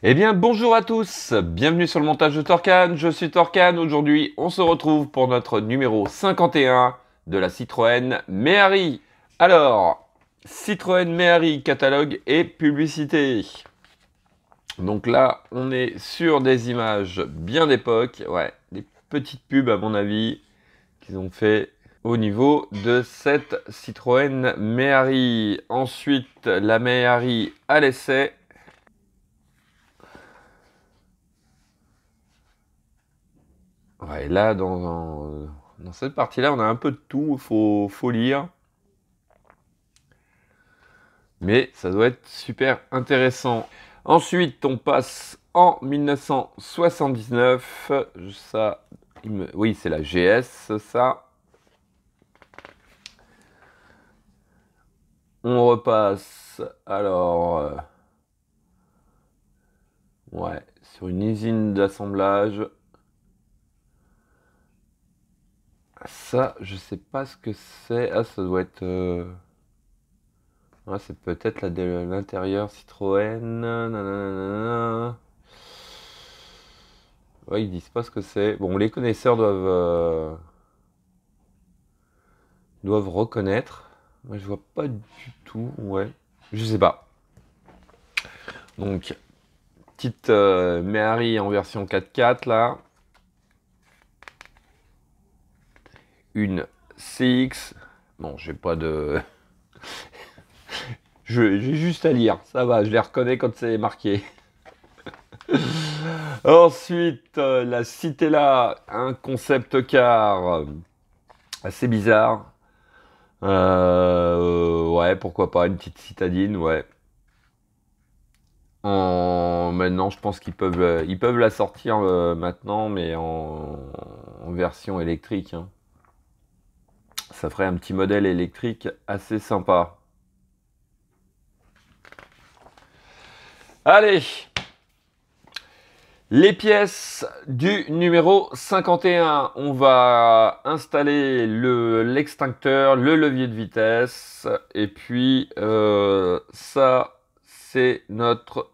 Eh bien, bonjour à tous, bienvenue sur le montage de Torcan, je suis Torcan. Aujourd'hui, on se retrouve pour notre numéro 51 de la Citroën Méhari. Alors, Citroën Méhari, catalogue et publicité. Donc là, on est sur des images bien d'époque, ouais, des petites pubs à mon avis, qu'ils ont fait au niveau de cette Citroën Méhari. Ensuite, la Méhari à l'essai. Ouais, là, dans cette partie-là, on a un peu de tout, faut lire. Mais ça doit être super intéressant. Ensuite, on passe en 1979. Ça, oui, c'est la GS, ça. On repasse, alors... ouais, sur une usine d'assemblage. Ça, je sais pas ce que c'est. Ah, ça doit être... ouais, c'est peut-être l'intérieur Citroën. Nanana. Ouais, ils disent pas ce que c'est. Bon, les connaisseurs doivent reconnaître. Moi, je vois pas du tout. Ouais, je sais pas. Donc, petite Méhari en version 4x4 là. Une CX. Bon, j'ai pas de... j'ai juste à lire. Ça va, je les reconnais quand c'est marqué. Ensuite, la Citella, un concept car assez bizarre. Ouais, pourquoi pas, une petite citadine, ouais. Maintenant, je pense qu'ils peuvent la sortir maintenant, mais en version électrique. Hein. Ça ferait un petit modèle électrique assez sympa. Allez! Les pièces du numéro 51, on va installer l'extincteur, le levier de vitesse, et puis ça c'est notre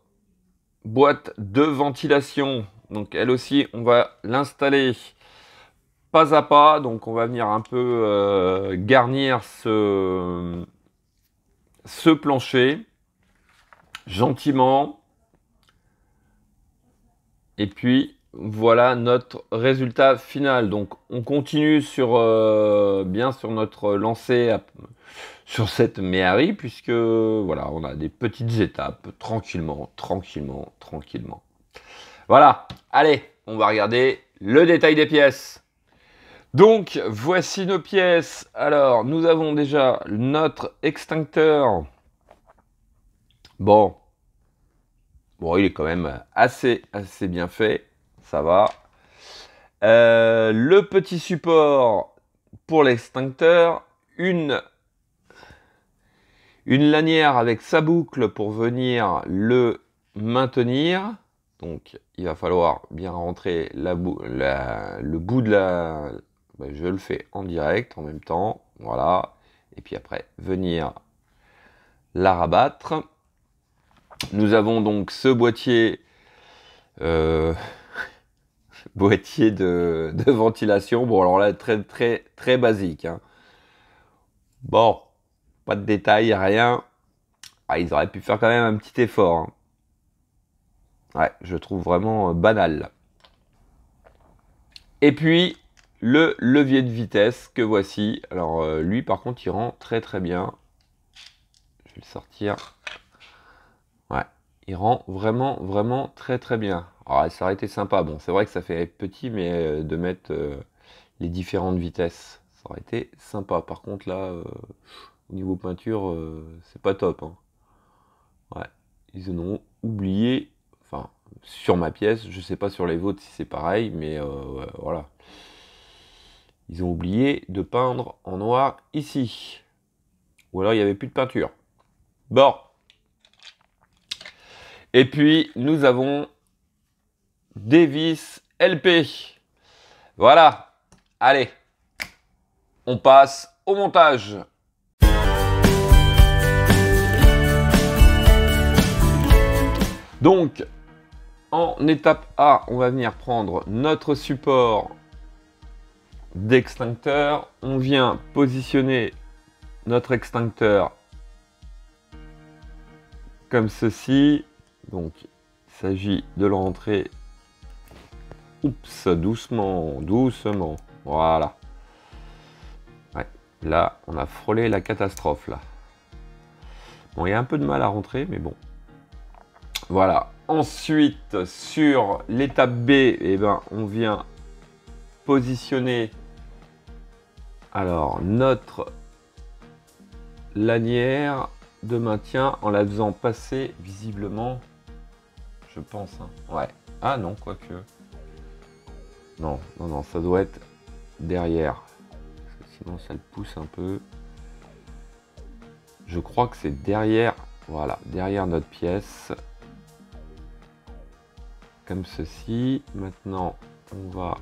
boîte de ventilation. Donc elle aussi on va l'installer pas à pas, donc on va venir un peu garnir ce plancher gentiment. Et puis, voilà notre résultat final. Donc, on continue sur, bien sur notre lancée sur cette Méhari, puisque, voilà, on a des petites étapes, tranquillement. Voilà, allez, on va regarder le détail des pièces. Donc, voici nos pièces. Alors, nous avons déjà notre extincteur. Bon, il est quand même assez bien fait, ça va. Le petit support pour l'extincteur, une lanière avec sa boucle pour venir le maintenir. Donc, il va falloir bien rentrer le bout de la... je le fais en direct en même temps, voilà. Et puis après, venir la rabattre. Nous avons donc ce boîtier de ventilation. Bon, alors là, très basique. Hein. Bon, pas de détails, rien. Ah, ils auraient pu faire quand même un petit effort. Hein. Ouais, je trouve vraiment banal. Et puis, le levier de vitesse que voici. Alors, lui, par contre, il rend très bien. Je vais le sortir. Ouais, il rend vraiment très bien. Alors, ça aurait été sympa. Bon, c'est vrai que ça fait petit, mais de mettre les différentes vitesses, ça aurait été sympa. Par contre, là, au niveau peinture, c'est pas top. Hein. Ouais, ils en ont oublié. Enfin, sur ma pièce, je sais pas sur les vôtres si c'est pareil, mais voilà. Ils ont oublié de peindre en noir ici. Ou alors, il n'y avait plus de peinture. Bon. Et puis, nous avons des vis LP. Voilà. Allez. On passe au montage. Donc, En étape A, on va venir prendre notre support d'extincteur. On vient positionner notre extincteur comme ceci. Donc, il s'agit de le rentrer. Oups, doucement, doucement. Voilà. Ouais, là, on a frôlé la catastrophe, là. Bon, il y a un peu de mal à rentrer, mais bon. Voilà. Ensuite, sur l'étape B, eh ben, on vient positionner alors notre lanière de maintien en la faisant passer visiblement, je pense. Hein. Ouais. Ah non, quoique. Non, non, non, ça doit être derrière. Parce que sinon, ça le pousse un peu. Je crois que c'est derrière. Voilà, derrière notre pièce. Comme ceci. Maintenant, on va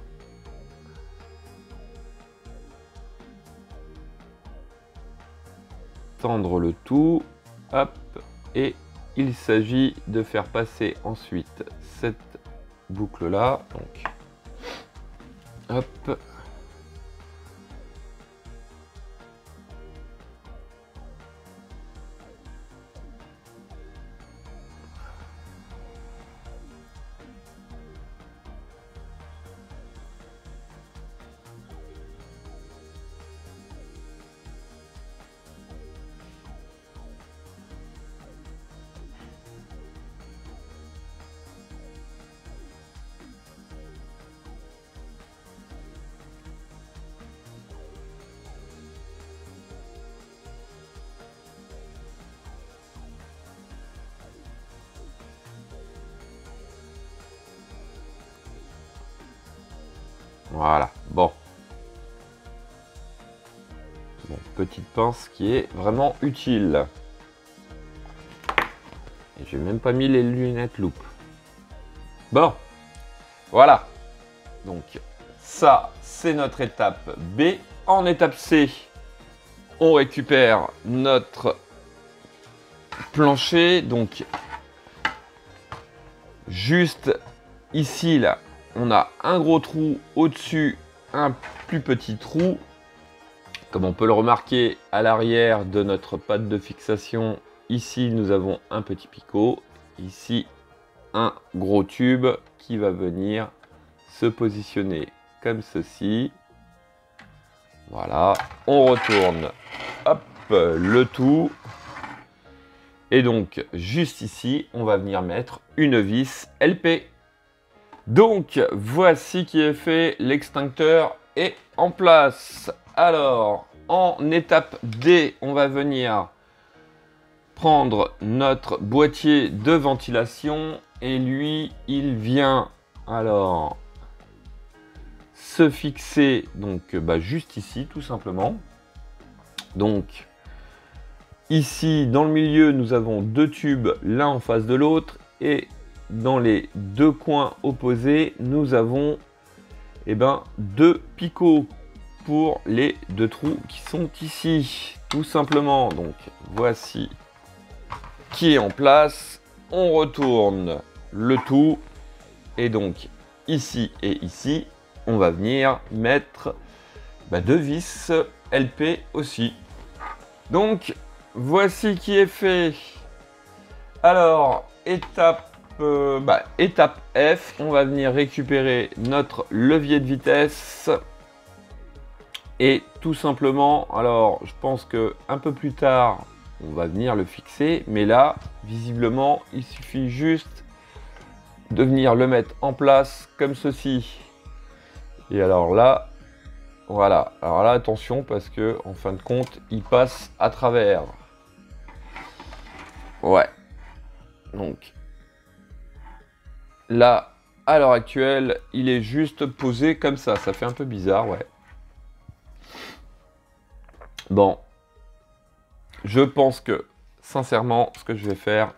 tendre le tout. Hop. Et il s'agit de faire passer ensuite cette boucle là. Donc, hop. Voilà, bon. Bon, petite pince qui est vraiment utile. Et j'ai même pas mis les lunettes loupe. Bon, voilà. Donc, ça, c'est notre étape B. En étape C, on récupère notre plancher. Donc, juste ici, là, on a un gros trou au-dessus, un plus petit trou. Comme on peut le remarquer à l'arrière de notre patte de fixation, ici nous avons un petit picot, ici un gros tube qui va venir se positionner comme ceci. Voilà, on retourne hop, le tout. Et donc juste ici, on va venir mettre une vis LP. Donc, voici qui est fait, l'extincteur est en place. Alors, en étape D, on va venir prendre notre boîtier de ventilation et lui, il vient alors se fixer donc juste ici, tout simplement. Donc, ici, dans le milieu, nous avons deux tubes, l'un en face de l'autre et dans les deux coins opposés, nous avons deux picots pour les deux trous qui sont ici, tout simplement. Donc voici qui est en place. On retourne le tout et donc ici et ici, on va venir mettre deux vis LP aussi. Donc voici qui est fait. Alors étape F, on va venir récupérer notre levier de vitesse et tout simplement, alors je pense que un peu plus tard on va venir le fixer, mais là visiblement il suffit juste de venir le mettre en place comme ceci. Et alors là, voilà, alors là attention parce que en fin de compte il passe à travers. Ouais, donc là, à l'heure actuelle, il est juste posé comme ça. Ça fait un peu bizarre, ouais. Bon. Je pense que, sincèrement, ce que je vais faire,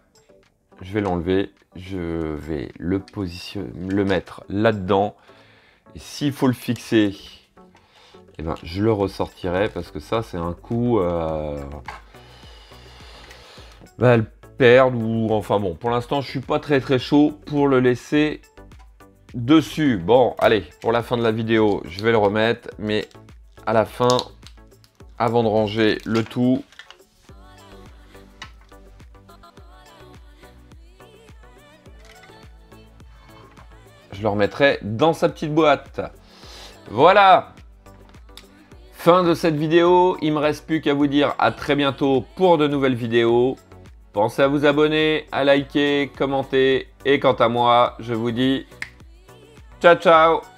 je vais l'enlever. Je vais le positionner, le mettre là-dedans. Et s'il faut le fixer, eh ben, je le ressortirai parce que ça, c'est un coup... perdre ou enfin bon, pour l'instant je suis pas très chaud pour le laisser dessus. Bon, allez, pour la fin de la vidéo, je vais le remettre, mais à la fin, avant de ranger le tout, je le remettrai dans sa petite boîte. Voilà, fin de cette vidéo. Il me reste plus qu'à vous dire à très bientôt pour de nouvelles vidéos. Pensez à vous abonner, à liker, commenter. Et quant à moi, je vous dis ciao ciao.